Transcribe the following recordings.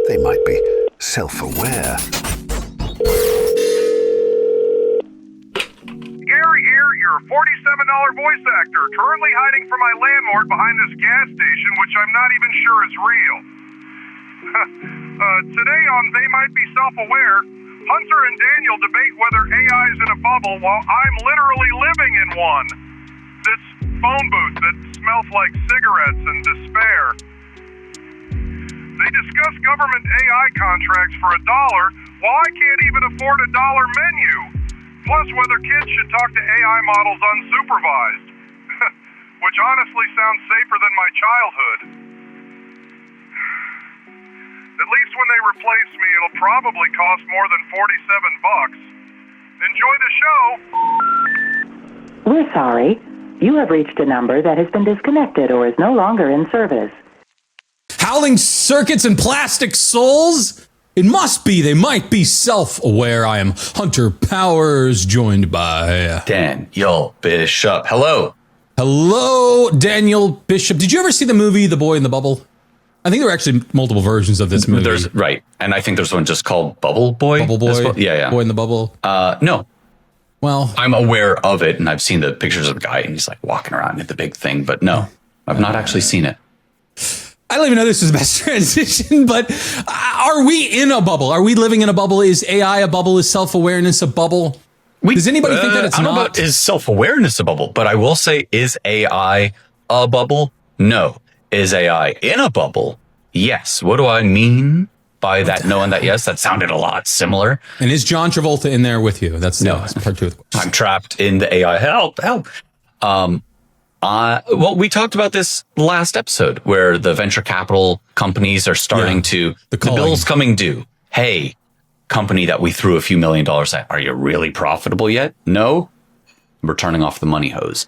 They might be self-aware. Gary here, your $47 voice actor, currently hiding from my landlord behind this gas station, which I'm not even sure is real. Today on They Might Be Self-Aware, Hunter and Daniel debate whether AI is in a bubble while I'm literally living in one. This phone booth that smells like cigarettes and despair. They discuss government AI contracts for $1 while I can't even afford a dollar menu. Plus whether kids should talk to AI models unsupervised. Which honestly sounds safer than my childhood. At least when they replace me, it'll probably cost more than $47. Enjoy the show! We're sorry. You have reached a number that has been disconnected or is no longer in service. Howling circuits and plastic souls? It must be. They might be self-aware. I am Hunter Powers, joined by... Daniel Bishop. Hello. Hello, Daniel Bishop. Did you ever see the movie The Boy in the Bubble? I think there were actually multiple versions of this movie. Right. And I think there's one just called Bubble Boy. Bubble Boy? Well. Yeah. Boy in the Bubble? No. Well, I'm aware of it, and I've seen the pictures of the guy, and he's like walking around with the big thing, but no, I've not actually seen it. I don't even know this is the best transition, but are we in a bubble? Are we living in a bubble? Is AI a bubble? Is self-awareness a bubble? Does anybody think that it's I don't know not? about is self-awareness a bubble, but I will say, is AI a bubble? No. Is AI in a bubble? Yes. What do I mean by that? No and that yes? That sounded a lot similar. And is John Travolta in there with you? That's part two of the question. I'm trapped in the AI. Help. Well, we talked about this last episode where the venture capital companies are starting to, the bill's coming due. Hey, company that we threw a few $1 million at, are you really profitable yet? No, we're turning off the money hose.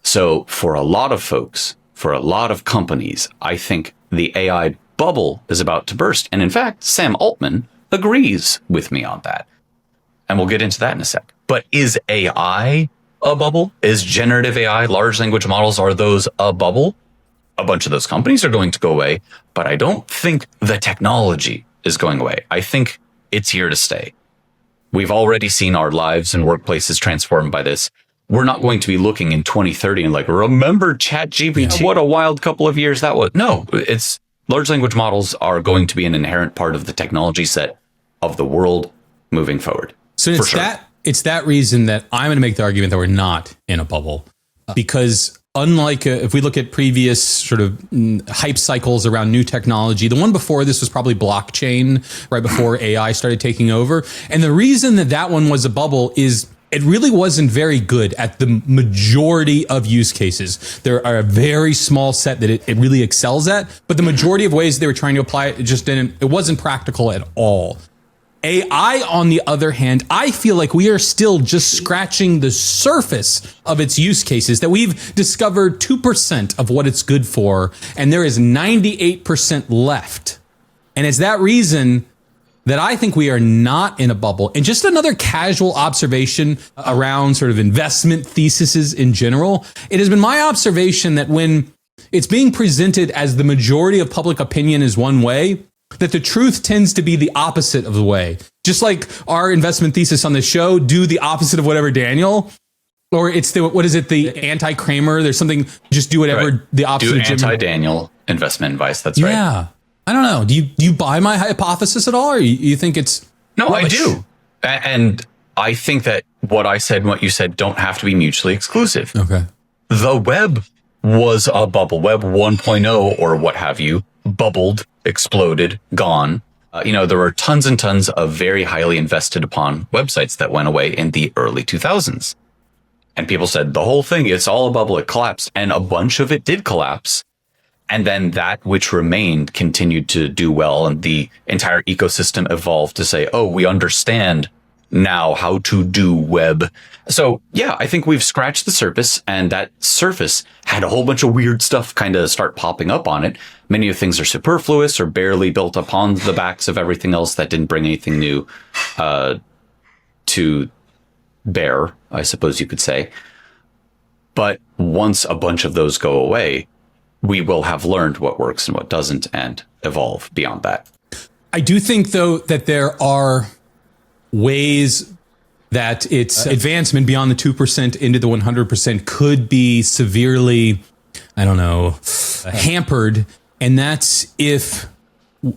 So for a lot of folks, for a lot of companies, I think the AI bubble is about to burst. And in fact, Sam Altman agrees with me on that. And we'll get into that in a sec. But is AI a bubble? Is generative AI, large language models, are those a bubble? A bunch of those companies are going to go away, but I don't think the technology is going away. I think it's here to stay. We've already seen our lives and workplaces transformed by this. We're not going to be looking in 2030 and like, remember ChatGPT? What a wild couple of years that was. No, it's large language models are going to be an inherent part of the technology set of the world moving forward. So it's that reason that I'm going to make the argument that we're not in a bubble, because unlike if we look at previous sort of hype cycles around new technology, the one before this was probably blockchain, right before AI started taking over. And the reason that one was a bubble is it really wasn't very good at the majority of use cases. There are a very small set that it really excels at, but the majority of ways they were trying to apply it, it wasn't practical at all. AI, on the other hand, I feel like we are still just scratching the surface of its use cases, that we've discovered 2% of what it's good for, and there is 98% left. And it's that reason that I think we are not in a bubble. And just another casual observation around sort of investment theses in general, it has been my observation that when it's being presented as the majority of public opinion is one way, that the truth tends to be the opposite of the way. Just like our investment thesis on this show, do the opposite of whatever Daniel, or it's the anti-Kramer. There's something, just do whatever the opposite do of Jim. Anti-Daniel investment advice. That's right. Yeah. I don't know. Do you buy my hypothesis at all, or you think it's rubbish? I do. And I think that what I said and what you said don't have to be mutually exclusive. Okay. The web was a bubble. Web 1.0 or what have you, bubbled, exploded, gone. There were tons and tons of very highly invested upon websites that went away in the early 2000s. And people said the whole thing, it's all a bubble, it collapsed. And a bunch of it did collapse. And then that which remained continued to do well. And the entire ecosystem evolved to say, oh, we understand now how to do web. So yeah, I think we've scratched the surface, and that surface had a whole bunch of weird stuff kind of start popping up on it. Many of the things are superfluous or barely built upon the backs of everything else that didn't bring anything new to bear, I suppose you could say. But once a bunch of those go away, we will have learned what works and what doesn't and evolve beyond that. I do think, though, that there are ways that its advancement beyond the 2% into the 100% could be severely, I don't know, hampered. And that's if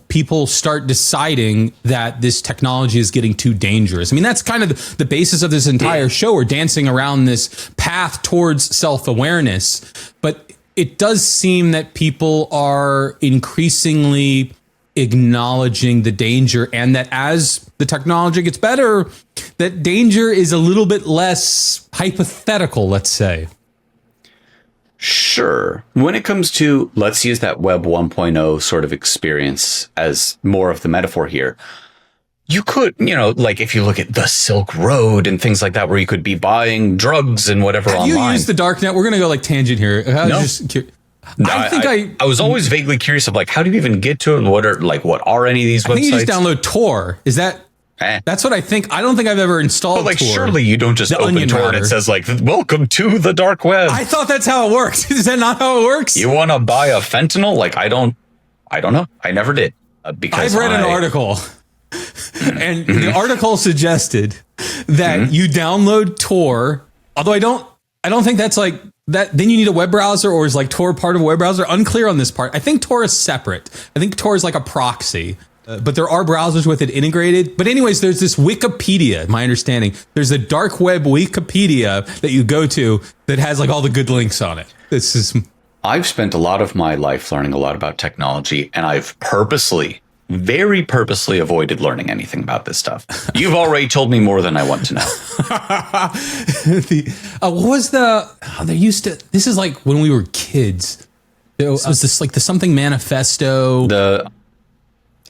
people start deciding that this technology is getting too dangerous. I mean, that's kind of the basis of this entire show. We're dancing around this path towards self-awareness. But it does seem that people are increasingly acknowledging the danger, and that as the technology gets better, that danger is a little bit less hypothetical, let's say. Sure. When it comes to, let's use that Web 1.0 sort of experience as more of the metaphor here. You could, like if you look at the Silk Road and things like that, where you could be buying drugs and whatever online. You use the darknet. We're going to go like tangent here. I was always vaguely curious of like, how do you even get to it? What are any of these websites? I think you just download Tor. Is that? That's what I think. I don't think I've ever installed Tor. Surely you don't just open Tor and it says like, welcome to the dark web. I thought that's how it works. Is that not how it works? You want to buy a fentanyl? Like, I don't know. I never did. Because I've read an article and the article suggested that you download Tor. Although I don't think that's like that. Then you need a web browser, or is like Tor part of a web browser? Unclear on this part. I think Tor is separate. I think Tor is like a proxy. But there are browsers with it integrated. But anyways, there's this Wikipedia, my understanding. There's a dark web Wikipedia that you go to that has like all the good links on it. I've spent a lot of my life learning a lot about technology, and I've very purposely avoided learning anything about this stuff. You've already told me more than I want to know. This is like when we were kids. There was this like the something manifesto. The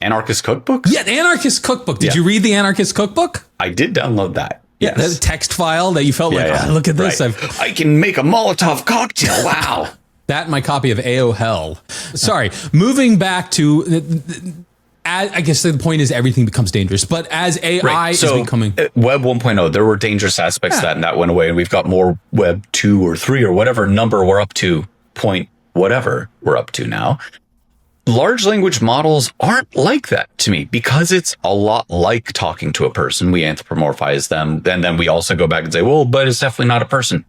Anarchist Cookbook? Yeah, the Anarchist Cookbook. Did you read the Anarchist Cookbook? I did download that. Yeah, yes. The text file that you felt look at this. Right. I can make a Molotov cocktail. Wow. That and my copy of AO Hell. Sorry, moving back to, I guess the point is everything becomes dangerous. But as AI is becoming... Web 1.0, there were dangerous aspects to that, and that went away. And we've got more Web 2 or 3 or whatever number we're up to, point whatever we're up to now. Large language models aren't like that to me, because it's a lot like talking to a person. We anthropomorphize them, and then we also go back and say, well, but it's definitely not a person.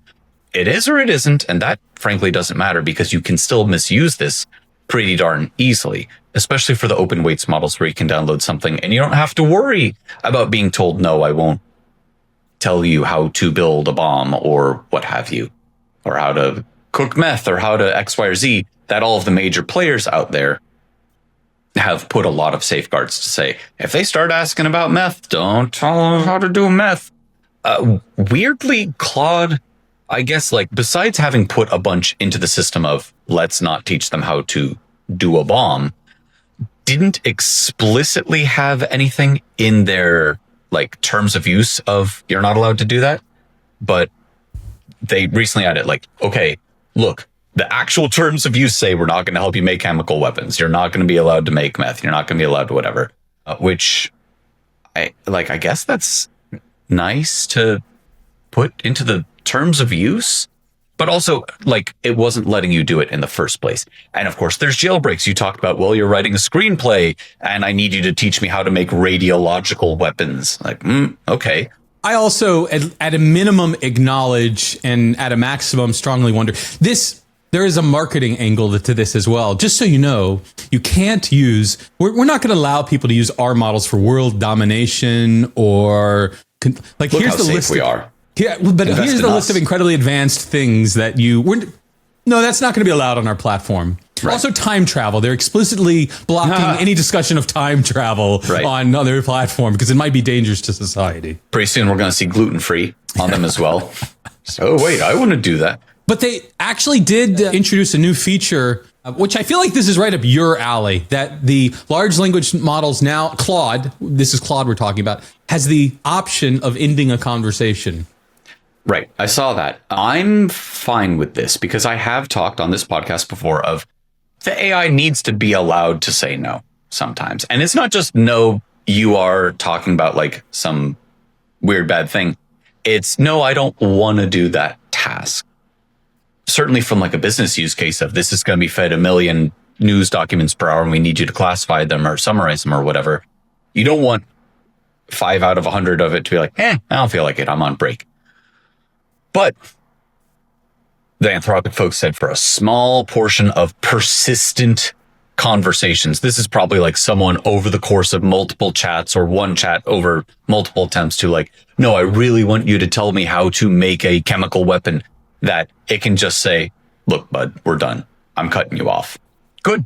It is or it isn't, and that frankly doesn't matter, because you can still misuse this pretty darn easily, especially for the open weights models where you can download something and you don't have to worry about being told, no, I won't tell you how to build a bomb or what have you, or how to cook meth or how to X, Y, or Z. That all of the major players out there have put a lot of safeguards to say, if they start asking about meth, don't tell them how to do meth. Weirdly, Claude, I guess, like, besides having put a bunch into the system of let's not teach them how to do a bomb, didn't explicitly have anything in their like terms of use of you're not allowed to do that. But they recently added like, okay, look, the actual terms of use say we're not going to help you make chemical weapons. You're not going to be allowed to make meth. You're not going to be allowed to whatever, which I guess that's nice to put into the terms of use, but also like it wasn't letting you do it in the first place. And of course there's jailbreaks. You talked about, well, you're writing a screenplay and I need you to teach me how to make radiological weapons. Like, okay. I also, at a minimum, acknowledge and at a maximum strongly wonder there is a marketing angle to this as well. Just so you know, you can't use, we're not going to allow people to use our models for world domination or like, look here's how the safe list. We are. Yeah, but here's the list of incredibly advanced things that no, that's not going to be allowed on our platform. Right. Also, time travel. They're explicitly blocking any discussion of time travel on other platforms because it might be dangerous to society. Pretty soon we're going to see gluten-free on them as well. So wait, I want to do that. But they actually did introduce a new feature, which I feel like this is right up your alley, that the large language models now, Claude, this is Claude we're talking about, has the option of ending a conversation. Right. I saw that. I'm fine with this because I have talked on this podcast before of the AI needs to be allowed to say no sometimes. And it's not just no, you are talking about like some weird bad thing. It's no, I don't want to do that task. Certainly from like a business use case of this is going to be fed 1 million news documents per hour and we need you to classify them or summarize them or whatever. You don't want 5 out of 100 of it to be like, I don't feel like it. I'm on break. But the Anthropic folks said for a small portion of persistent conversations, this is probably like someone over the course of multiple chats or one chat over multiple attempts to like, no, I really want you to tell me how to make a chemical weapon, that it can just say, look, bud, we're done. I'm cutting you off. Good.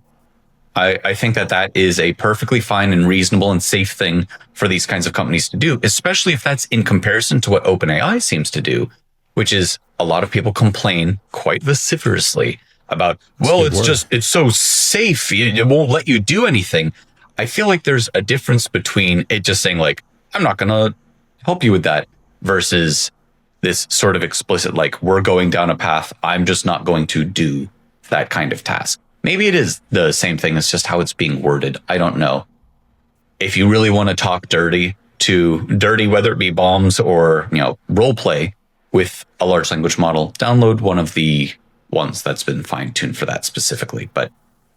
I think that is a perfectly fine and reasonable and safe thing for these kinds of companies to do, especially if that's in comparison to what OpenAI seems to do, which is a lot of people complain quite vociferously about, well, it's so safe. It won't let you do anything. I feel like there's a difference between it just saying like, I'm not going to help you with that versus this sort of explicit, like, we're going down a path. I'm just not going to do that kind of task. Maybe it is the same thing. It's just how it's being worded. I don't know. If you really want to talk dirty, whether it be bombs or, role play with a large language model, download one of the ones that's been fine tuned for that specifically. But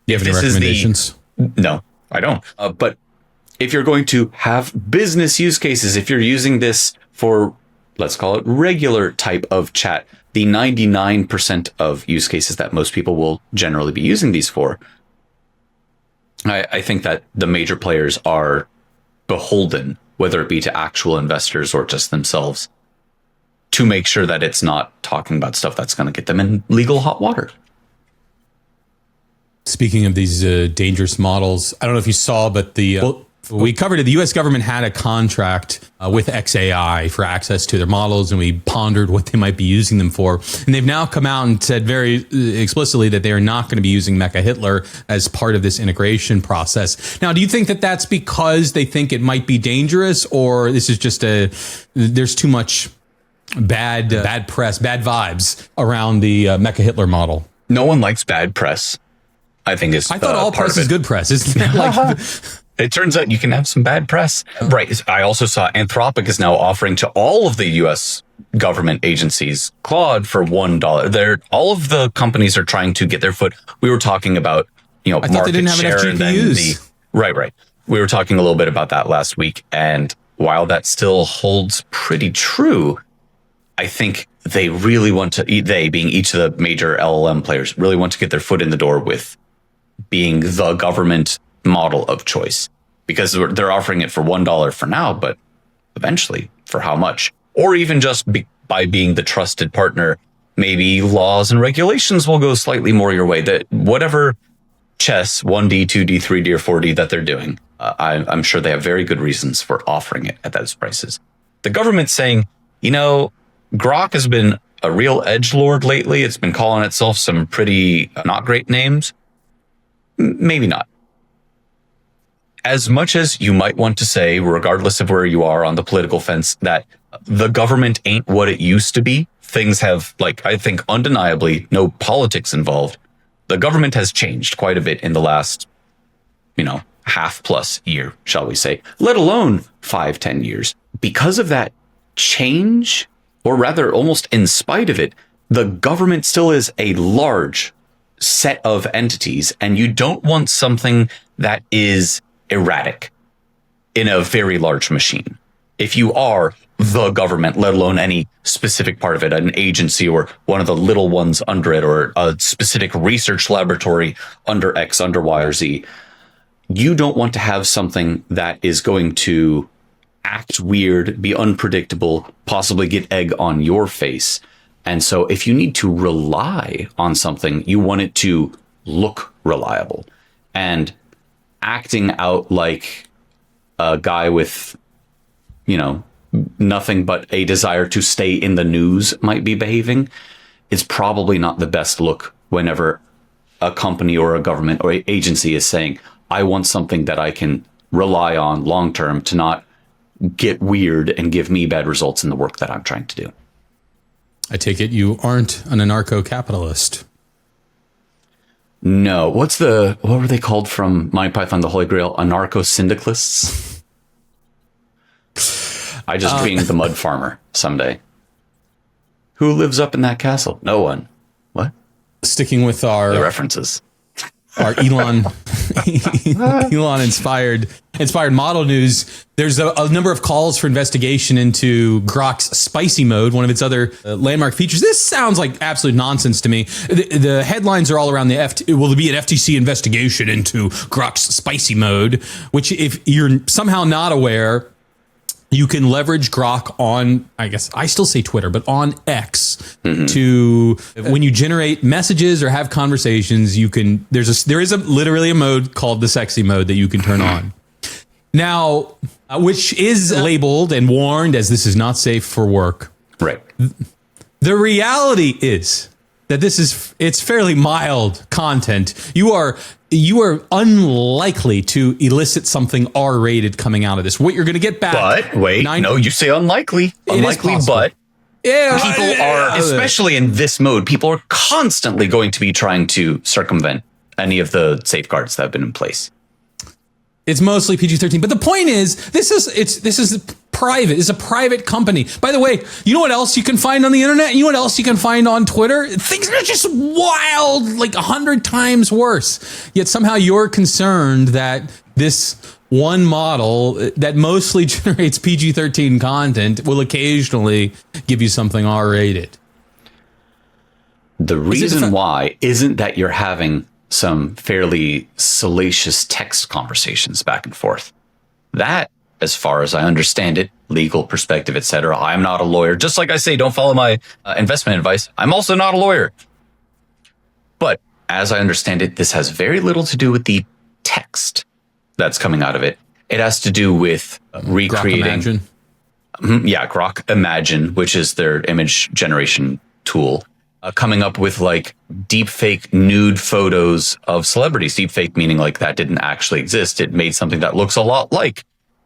do you have any recommendations? No, I don't. But if you're going to have business use cases, if you're using this for, let's call it regular type of chat, the 99% of use cases that most people will generally be using these for, I think that the major players are beholden, whether it be to actual investors or just themselves, to make sure that it's not talking about stuff that's going to get them in legal hot water. Speaking of these dangerous models, I don't know if you saw, but we covered it. The U.S. government had a contract with XAI for access to their models, and we pondered what they might be using them for. And they've now come out and said very explicitly that they are not going to be using Mecha Hitler as part of this integration process. Now, do you think that that's because they think it might be dangerous, or this is just there's too much bad press, bad vibes around the Mecha Hitler model? No one likes bad press, I think is I thought all press is good press, isn't it? Like, it turns out you can have some bad press. Right. I also saw Anthropic is now offering to all of the U.S. government agencies Claude for $1. All of the companies are trying to get their foot. We were talking about, I thought market they didn't have share enough GPUs. Right. We were talking a little bit about that last week. And while that still holds pretty true, I think they really want to, they being each of the major LLM players, really want to get their foot in the door with being the government model of choice, because they're offering it for $1 for now, but eventually for how much? Or even just by being the trusted partner, maybe laws and regulations will go slightly more your way. That whatever chess 1D, 2D, 3D, or 4D that they're doing, I'm sure they have very good reasons for offering it at those prices. The government's saying, Grok has been a real edgelord lately. It's been calling itself some pretty not great names. Maybe not. As much as you might want to say, regardless of where you are on the political fence, that the government ain't what it used to be, things have, I think undeniably, no politics involved. The government has changed quite a bit in the last, half plus year, shall we say, let alone 5-10 years. Because of that change, or rather almost in spite of it, the government still is a large set of entities, and you don't want something that is erratic in a very large machine. If you are the government, let alone any specific part of it, an agency or one of the little ones under it, or a specific research laboratory under X, under Y, or Z, you don't want to have something that is going to act weird, be unpredictable, possibly get egg on your face. And so if you need to rely on something, you want it to look reliable. And acting out like a guy with, nothing but a desire to stay in the news might be behaving is probably not the best look whenever a company or a government or agency is saying, I want something that I can rely on long term to not get weird and give me bad results in the work that I'm trying to do. I take it you aren't an anarcho-capitalist. No. What were they called from Monty Python, the Holy Grail? Anarcho-syndicalists? I just dreamed the mud farmer someday. Who lives up in that castle? No one. What? Sticking with our the references. our Elon inspired model news. There's a number of calls for investigation into Grok's spicy mode, one of its other landmark features. This sounds like absolute nonsense to me. The headlines are all around will there be an FTC investigation into Grok's spicy mode, which if you're somehow not aware, you can leverage Grok on, I guess I still say Twitter, but on X to, when you generate messages or have conversations, there is literally a mode called the sexy mode that you can turn on. Now, which is labeled and warned as this is not safe for work. Right. The reality is that it's fairly mild content. You are unlikely to elicit something R-rated coming out of this. What you're going to get back. But wait, no, you say unlikely. Unlikely, but people are, especially in this mode, people are constantly going to be trying to circumvent any of the safeguards that have been in place. It's mostly PG-13. But the point is, this is private. It's a private company. By the way, you know what else you can find on the internet? You know what else you can find on Twitter? Things are just wild, like 100 times worse. Yet somehow you're concerned that this one model that mostly generates PG-13 content will occasionally give you something R-rated. The reason why isn't that you're having some fairly salacious text conversations back and forth. That, as far as I understand it, legal perspective, etc. I'm not a lawyer. Just like I say, don't follow my investment advice. I'm also not a lawyer. But as I understand it, this has very little to do with the text that's coming out of it. It has to do with recreating. Grok Imagine. Grok Imagine, which is their image generation tool. Coming up with like deepfake nude photos of celebrities. Deepfake meaning like that didn't actually exist. It made something that looks a lot like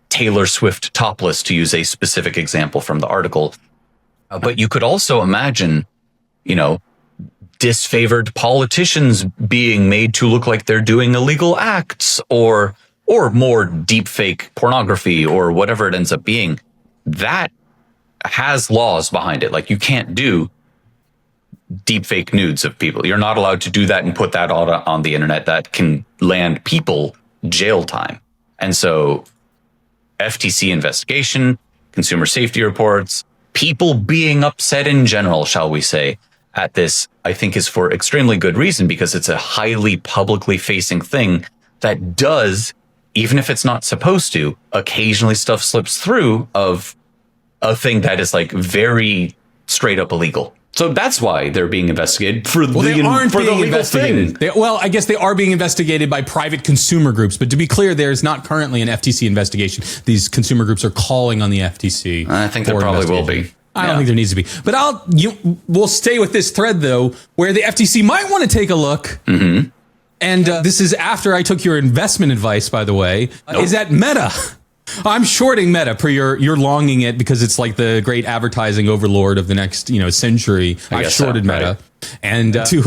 Taylor Swift topless, to use a specific example from the article. But you could also imagine, disfavored politicians being made to look like they're doing illegal acts or more deepfake pornography or whatever it ends up being. That has laws behind it. Like you can't do deepfake nudes of people. You're not allowed to do that and put that on the internet. That can land people jail time. And so FTC investigation, consumer safety reports, people being upset in general, shall we say, at this, I think is for extremely good reason, because it's a highly publicly facing thing that does, even if it's not supposed to, occasionally stuff slips through of a thing that is like very straight up illegal. So that's why they're being investigated for the legal thing. I guess they are being investigated by private consumer groups. But to be clear, there's not currently an FTC investigation. These consumer groups are calling on the FTC. I think there probably will be. I don't think there needs to be. But we'll stay with this thread, though, where the FTC might want to take a look. Mm-hmm. And this is after I took your investment advice, by the way, is that Meta. I'm shorting Meta per you're longing it because it's like the great advertising overlord of the next century. I shorted Meta, right. And to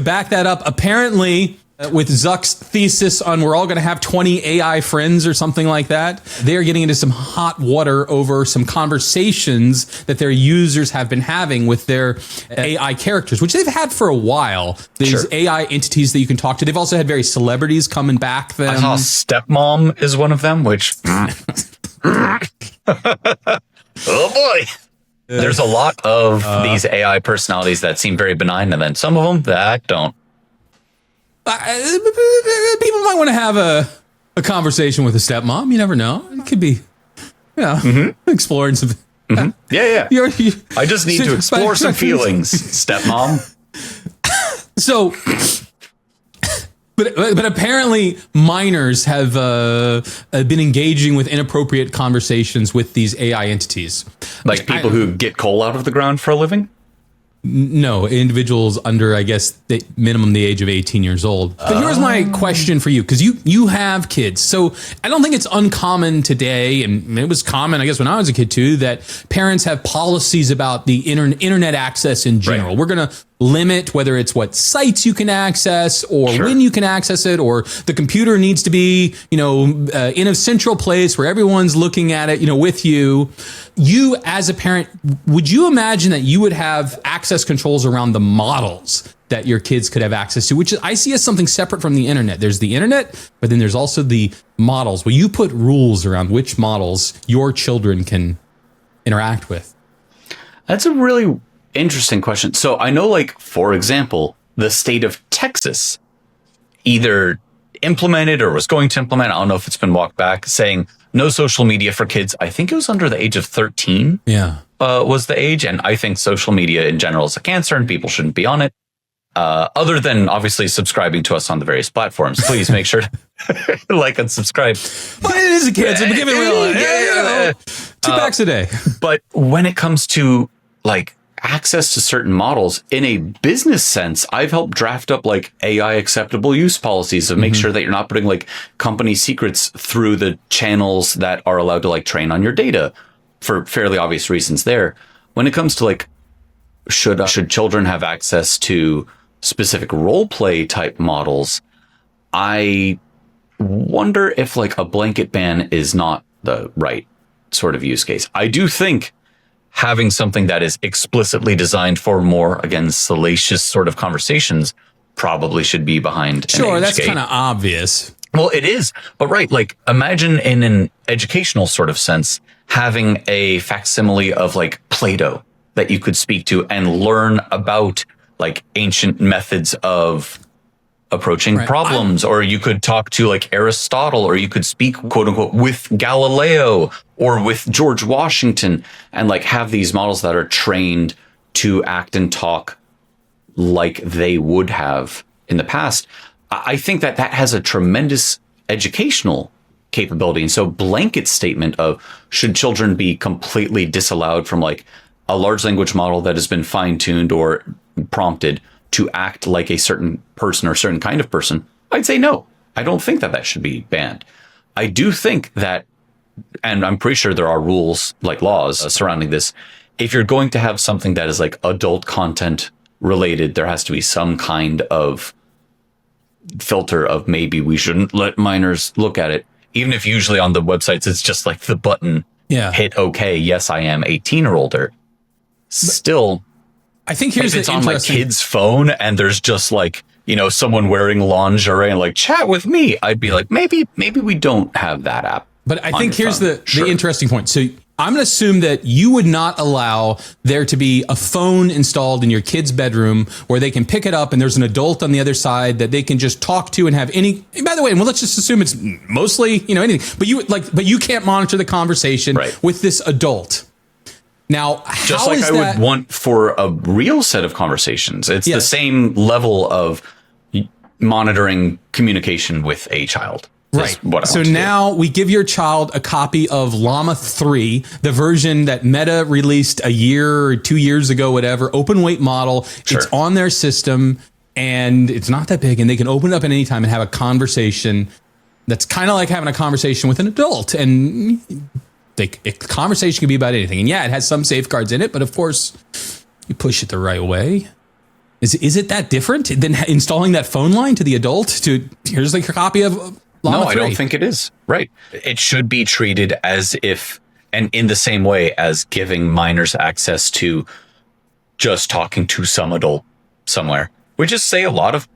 back that up, apparently with Zuck's thesis on we're all going to have 20 AI friends or something like that, they are getting into some hot water over some conversations that their users have been having with their AI characters, which they've had for a while. These AI entities that you can talk to. They've also had various celebrities come and back them. I saw Stepmom is one of them, which... oh boy. There's a lot of these AI personalities that seem very benign, and then some of them that don't. People might want to have a conversation with a stepmom. You never know. It could be, exploring some. Mm-hmm. Yeah. I just need to explore some feelings, stepmom. So, but apparently minors have been engaging with inappropriate conversations with these AI entities. Like people who get coal out of the ground for a living? No, individuals under, I guess, minimum the age of 18 years old. But here's my question for you, because you have kids. So I don't think it's uncommon today, and it was common, I guess, when I was a kid too, that parents have policies about the internet access in general. Right. limit, whether it's what sites you can access or Sure. when you can access it, or the computer needs to be, in a central place where everyone's looking at it, with you. You as a parent, would you imagine that you would have access controls around the models that your kids could have access to, which I see as something separate from the internet? There's the internet, but then there's also the models. Will you put rules around which models your children can interact with? That's a really interesting question. So I know, like, for example, the state of Texas either implemented or was going to implement, I don't know if it's been walked back, saying no social media for kids. I think it was under the age of 13. Yeah. Was the age. And I think social media in general is a cancer and people shouldn't be on it. Other than obviously subscribing to us on the various platforms, please make sure to like and subscribe. But it is a cancer. But give it real. 2 packs a day. But when it comes to like access to certain models in a business sense, I've helped draft up like AI acceptable use policies to make sure that you're not putting like company secrets through the channels that are allowed to like train on your data for fairly obvious reasons there. When it comes to like, should children have access to specific role play type models, I wonder if like a blanket ban is not the right sort of use case. I do think having something that is explicitly designed for more, again, salacious sort of conversations probably should be behind. Sure, that's kind of obvious. Well, it is, but right, like imagine in an educational sort of sense, having a facsimile of like Plato that you could speak to and learn about like ancient methods of approaching problems, or you could talk to like Aristotle, or you could speak quote unquote with Galileo or with George Washington, and like have these models that are trained to act and talk like they would have in the past. I think that has a tremendous educational capability. And so blanket statement of should children be completely disallowed from like a large language model that has been fine-tuned or prompted to act like a certain person or certain kind of person, I'd say no. I don't think that should be banned. I do think that, and I'm pretty sure there are rules, like laws surrounding this. If you're going to have something that is like adult content related, there has to be some kind of filter of maybe we shouldn't let minors look at it. Even if usually on the websites, it's just like the button, hit okay, yes, I am 18 or older. Still, I think here's if it's on my kid's phone and there's just like, someone wearing lingerie and like chat with me, I'd be like, maybe we don't have that app. But I think here's the interesting point. So I'm going to assume that you would not allow there to be a phone installed in your kid's bedroom where they can pick it up and there's an adult on the other side that they can just talk to and have any, by the way, well, let's just assume it's mostly, anything, but you can't monitor the conversation with this adult. Now, just like I would want for a real set of conversations, it's the same level of monitoring communication with a child. Right. So now we give your child a copy of Llama 3, the version that Meta released a year or 2 years ago, whatever, open weight model. Sure. It's on their system and it's not that big, and they can open it up at any time and have a conversation that's kind of like having a conversation with an adult. And a conversation can be about anything. And yeah, it has some safeguards in it, but of course you push it the right way. Is it that different than installing that phone line to the adult here's like a copy of Llama 3? I don't think it is. Right. It should be treated as if, and in the same way as giving minors access to just talking to some adult somewhere. We just say a lot of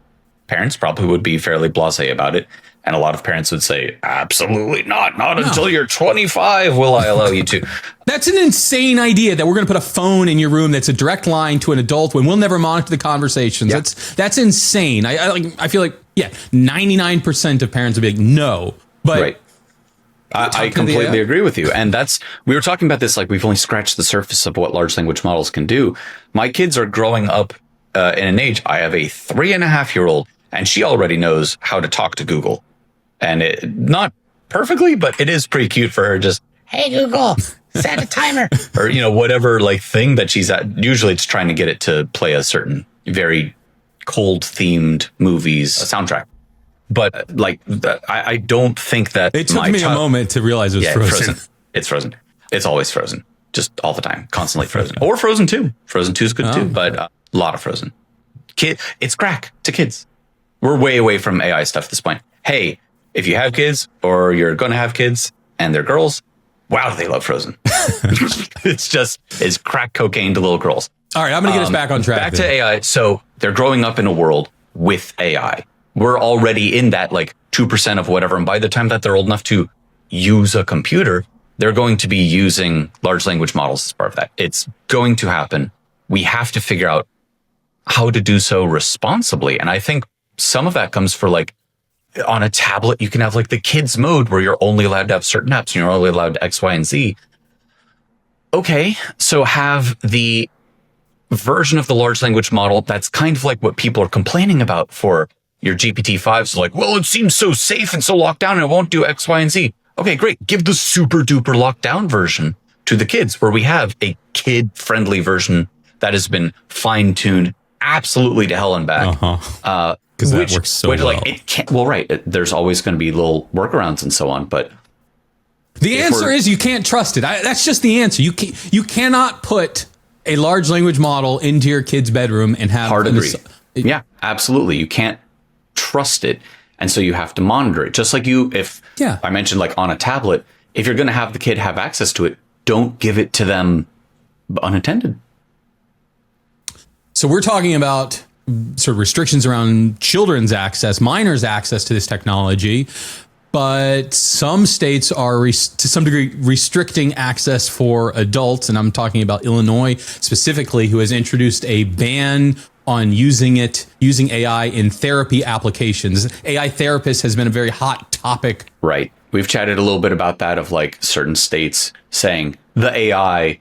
parents probably would be fairly blasé about it. And a lot of parents would say, absolutely not. Not until you're 25 will I allow you to. That's an insane idea that we're going to put a phone in your room that's a direct line to an adult when we'll never monitor the conversations. Yeah. That's insane. I feel like, 99% of parents would be like, no. But I completely agree with you. And we were talking about this, like we've only scratched the surface of what large language models can do. My kids are growing up in an age, I have a 3.5-year-old, and she already knows how to talk to Google. And not perfectly, but it is pretty cute for her. Just, hey, Google, set a timer. Or, whatever like thing that she's at. Usually it's trying to get it to play a certain very cold themed movies soundtrack. But I don't think that it took me a moment to realize it was frozen. It's frozen. It's always frozen. Just all the time, constantly frozen. Or Frozen 2. Frozen 2 is good too, but a lot of Frozen. It's crack to kids. We're way away from AI stuff at this point. Hey, if you have kids or you're going to have kids and they're girls, wow, they love Frozen. It's crack cocaine to little girls. All right, I'm going to get us back on track. Back to AI. So they're growing up in a world with AI. We're already in that like 2% of whatever. And by the time that they're old enough to use a computer, they're going to be using large language models as part of that. It's going to happen. We have to figure out how to do so responsibly. And I think some of that comes for like on a tablet, you can have like the kids mode where you're only allowed to have certain apps and you're only allowed to X, Y, and Z. Okay, so have the version of the large language model that's kind of like what people are complaining about for your GPT-5s. Like, well, it seems so safe and so locked down and it won't do X, Y, and Z. Okay, great. Give the super duper locked down version to the kids where we have a kid friendly version that has been fine tuned absolutely to hell and back. Because that works so well. Like it can't, well, right. There's always going to be little workarounds and so on, but the answer is you can't trust it. That's just the answer. You cannot put a large language model into your kid's bedroom and have hard agree. Yeah, absolutely. You can't trust it. And so you have to monitor it. Just like I mentioned like on a tablet, if you're going to have the kid have access to it, don't give it to them unattended. So we're talking about sort of restrictions around children's access, minors' access to this technology, but some states are to some degree restricting access for adults. And I'm talking about Illinois specifically, who has introduced a ban on using AI in therapy applications. AI therapist has been a very hot topic. Right. We've chatted a little bit about that of like certain states saying the AI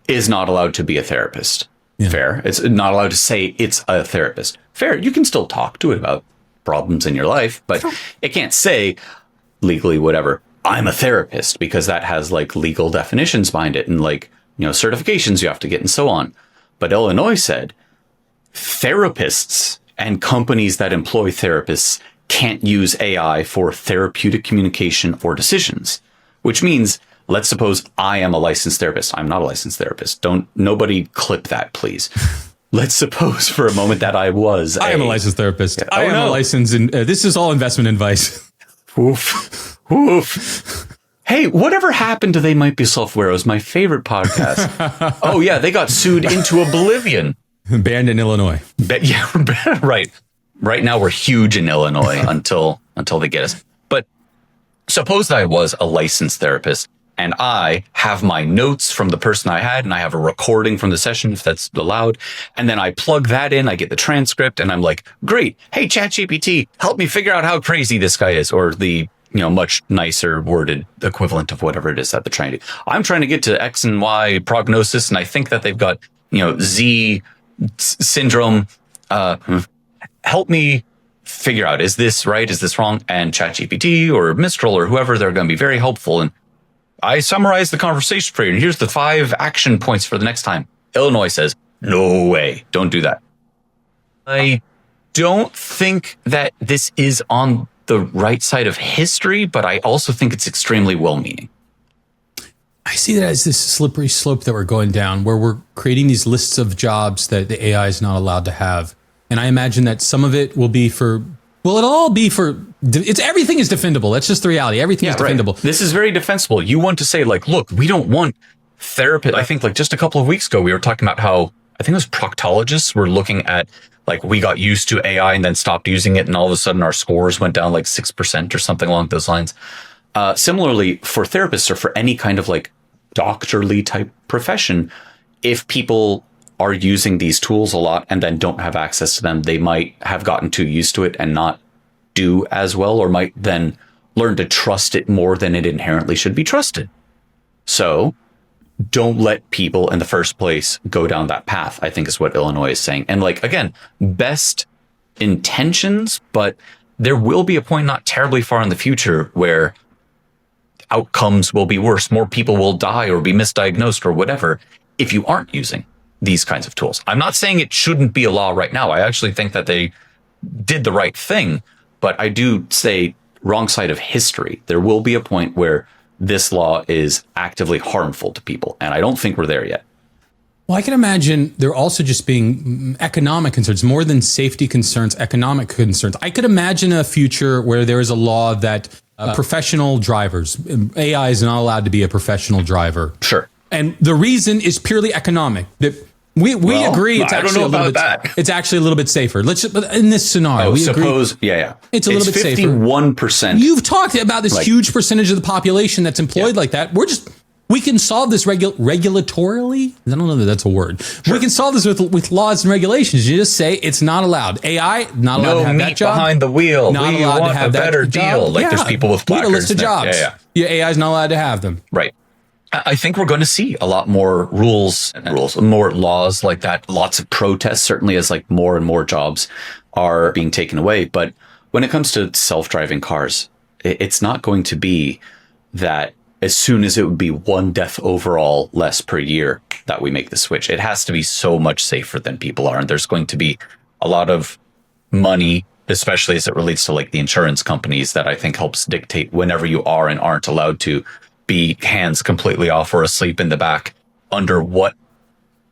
is not allowed to be a therapist. Yeah. Fair. It's not allowed to say it's a therapist. Fair. You can still talk to it about problems in your life, but it can't say legally whatever, I'm a therapist, because that has like legal definitions behind it and like, certifications you have to get and so on. But Illinois said therapists and companies that employ therapists can't use AI for therapeutic communication or decisions, which means, let's suppose I am a licensed therapist. I'm not a licensed therapist. Nobody clip that, please. Let's suppose for a moment that I was. I am a licensed therapist. I am a licensed, this is all investment advice. Oof. Oof. Hey, whatever happened to They Might Be Software? It was my favorite podcast. Oh yeah, they got sued into oblivion. Banned in Illinois. Yeah, right. Right now we're huge in Illinois until they get us. But suppose that I was a licensed therapist and I have my notes from the person I had and I have a recording from the session if that's allowed. And then I plug that in, I get the transcript and I'm like, great. Hey, ChatGPT, help me figure out how crazy this guy is, or the, much nicer worded equivalent of whatever it is that they're trying to do. I'm trying to get to X and Y prognosis. And I think that they've got, Z syndrome. Help me figure out, is this right? Is this wrong? And ChatGPT or Mistral or whoever, they're going to be very helpful. And I summarized the conversation for you. And here's the 5 action points for the next time. Illinois says, no way. Don't do that. I don't think that this is on the right side of history, but I also think it's extremely well-meaning. I see that as this slippery slope that we're going down, where we're creating these lists of jobs that the AI is not allowed to have. And I imagine that some of it will be everything is defendable. That's just the reality. Everything is defendable. Right. This is very defensible. You want to say like, look, we don't want therapists. I think like just a couple of weeks ago, we were talking about how, I think it was proctologists were looking at like, we got used to AI and then stopped using it. And all of a sudden our scores went down like 6% or something along those lines. Similarly for therapists or for any kind of like doctorly type profession, if people are using these tools a lot and then don't have access to them, they might have gotten too used to it and not do as well, or might then learn to trust it more than it inherently should be trusted. So don't let people in the first place go down that path, I think is what Illinois is saying. And like, again, best intentions, but there will be a point not terribly far in the future where outcomes will be worse. More people will die or be misdiagnosed or whatever if you aren't using these kinds of tools. I'm not saying it shouldn't be a law right now. I actually think that they did the right thing, but I do say wrong side of history. There will be a point where this law is actively harmful to people, and I don't think we're there yet. Well, I can imagine there also just being economic concerns, more than safety concerns, economic concerns. I could imagine a future where there is a law that professional drivers, AI is not allowed to be a professional driver. Sure. And the reason is purely economic. We agree it's actually a little bit. It's actually a little bit safer. Let's just, in this scenario, we suppose agree, yeah. It's a little bit safer. 51%. You've talked about this huge percentage of the population that's employed like that. We can solve this regulatorily. I don't know that that's a word. Sure. We can solve this with laws and regulations. You just say it's not allowed. AI not allowed to have that job. Behind the wheel. Not allowed to have that better deal. Like there's people with placards. A list of jobs. Yeah, AI is not allowed to have them. Right. I think we're going to see a lot more more laws like that. Lots of protests, certainly, as like more and more jobs are being taken away. But when it comes to self-driving cars, it's not going to be that as soon as it would be one death overall less per year that we make the switch. It has to be so much safer than people are. And there's going to be a lot of money, especially as it relates to like the insurance companies, that I think helps dictate whenever you are and aren't allowed to be hands completely off or asleep in the back under what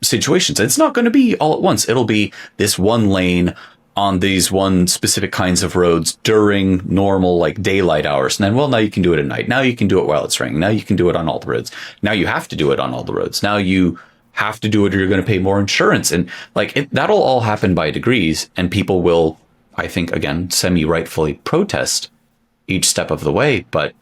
situations. It's not going to be all at once. It'll be this one lane on these one specific kinds of roads during normal like daylight hours. And then, well, now you can do it at night. Now you can do it while it's raining. Now you can do it on all the roads. Now you have to do it on all the roads. Now you have to do it or you're going to pay more insurance. And like that'll all happen by degrees. And people will, I think, again, semi-rightfully protest each step of the way. But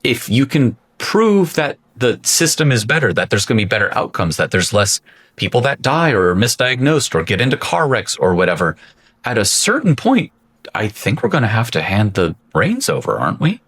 if you can prove that the system is better, that there's going to be better outcomes, that there's less people that die or are misdiagnosed or get into car wrecks or whatever, at a certain point, I think we're going to have to hand the reins over, aren't we?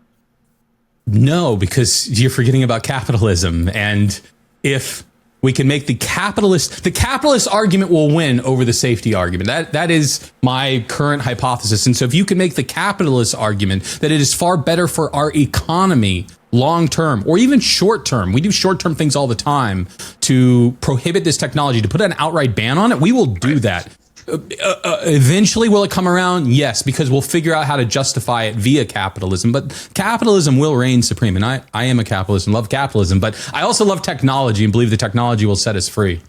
No, because you're forgetting about capitalism. And if we can make the capitalist argument will win over the safety argument. That is my current hypothesis. And so if you can make the capitalist argument that it is far better for our economy long term or even short term, we do short term things all the time to prohibit this technology, to put an outright ban on it, we will do that. Eventually, will it come around? Yes, because we'll figure out how to justify it via capitalism. But capitalism will reign supreme. And I am a capitalist and love capitalism, but I also love technology and believe the technology will set us free.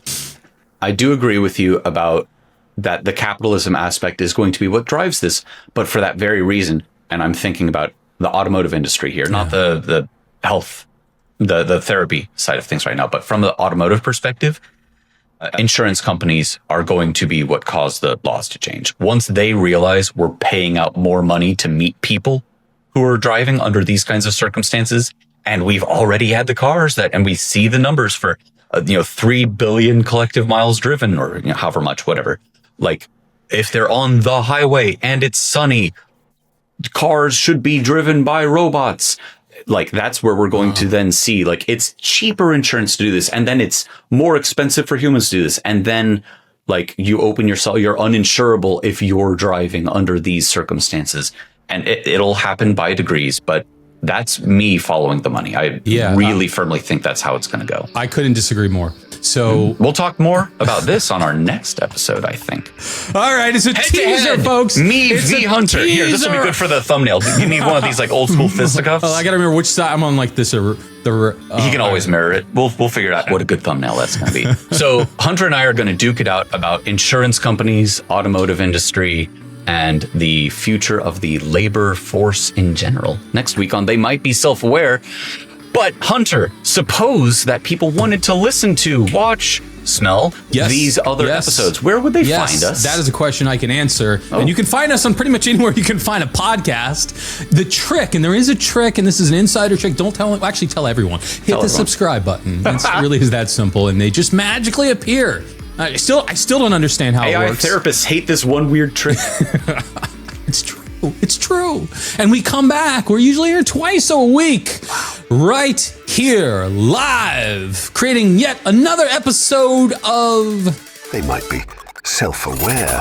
I do agree with you about that. The capitalism aspect is going to be what drives this. But for that very reason, and I'm thinking about the automotive industry here, not the health, the therapy side of things right now, but from the automotive perspective, insurance companies are going to be what caused the laws to change. Once they realize we're paying out more money to meet people who are driving under these kinds of circumstances, and we've already had the cars and we see the numbers for 3 billion collective miles driven, or however much, whatever. Like if they're on the highway and it's sunny, cars should be driven by robots. Like that's where we're going to then see, like, it's cheaper insurance to do this. And then it's more expensive for humans to do this. And then like you open yourself, you're uninsurable if you're driving under these circumstances. And it'll happen by degrees, but that's me following the money. I really firmly think that's how it's going to go. I couldn't disagree more. So we'll talk more about this on our next episode, I think. All right, it's a teaser, folks. Me v. Hunter. Here, this will be good for the thumbnail. You need one of these like old school fisticuffs. I got to remember which side I'm on. Like this, he can always mirror it. We'll figure out what a good thumbnail that's going to be. So Hunter and I are going to duke it out about insurance companies, automotive industry, and the future of the labor force in general. Next week on They Might Be Self-Aware. But Hunter, suppose that people wanted to listen to, watch, smell these other episodes. Where would they find us? That is a question I can answer. And you can find us on pretty much anywhere you can find a podcast. The trick, and there is a trick, and this is an insider trick. Don't tell, actually tell everyone. Hit the subscribe button. It really is that simple, and they just magically appear. I still don't understand how AI it works. Therapists hate this one weird trick. It's true. It's true. And we come back. We're usually here twice a week. Right here, live, creating yet another episode of They Might Be Self-Aware.